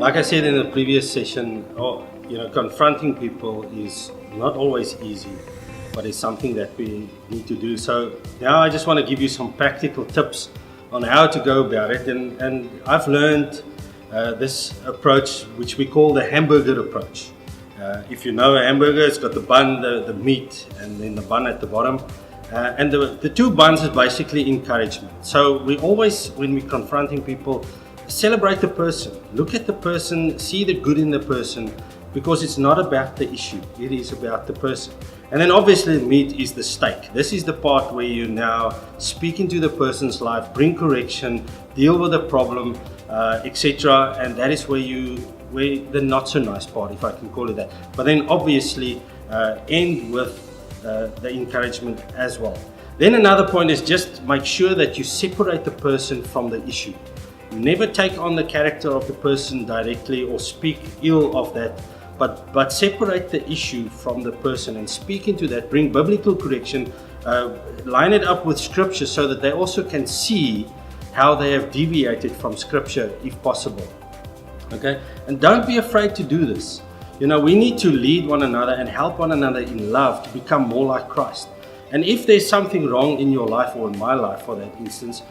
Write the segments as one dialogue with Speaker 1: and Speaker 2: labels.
Speaker 1: Like I said in the previous session, confronting people is not always easy, but it's something that we need to do. So now I just want to give you some practical tips on how to go about it. And I've learned this approach, which we call the hamburger approach. If you know a hamburger, it's got the bun, the meat, and then the bun at the bottom. And the two buns is basically encouragement. So we always, when we're confronting people, celebrate the person. Look at the person, see the good in the person, because it's not about the issue, it is about the person. And then obviously meat is the steak. This is the part where you now speak into the person's life, bring correction, deal with the problem, etc. And that is where the not so nice part, if I can call it that. But then obviously end with the encouragement as well. Then another point is just make sure that you separate the person from the issue. Never take on the character of the person directly or speak ill of that, but separate the issue from the person and speak into that. Bring biblical correction, line it up with scripture so that they also can see how they have deviated from scripture if possible. Okay, and don't be afraid to do this. We need to lead one another and help one another in love to become more like Christ. And if there's something wrong in your life or in my life for that instance,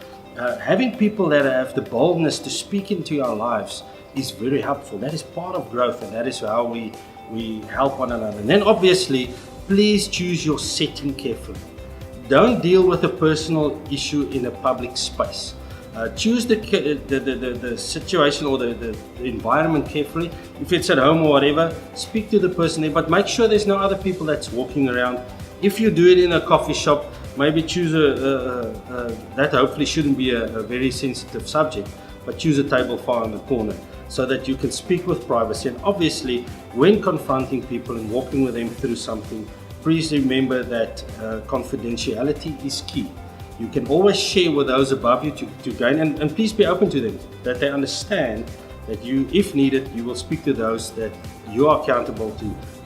Speaker 1: having people that have the boldness to speak into our lives is very helpful. That is part of growth, and that is how we help one another. And then obviously, please choose your setting carefully. Don't deal with a personal issue in a public space. Choose the situation or the environment carefully. If it's at home or whatever, speak to the person there, but make sure there's no other people that's walking around. If you do it in a coffee shop, maybe choose that hopefully shouldn't be a very sensitive subject, but choose a table far in the corner so that you can speak with privacy. And obviously, when confronting people and walking with them through something, please remember that confidentiality is key. You can always share with those above you to gain, and please be open to them, that they understand that you, if needed, you will speak to those that you are accountable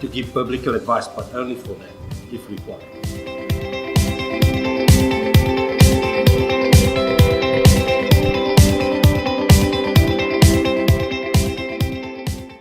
Speaker 1: to give biblical advice, but only for that, if required.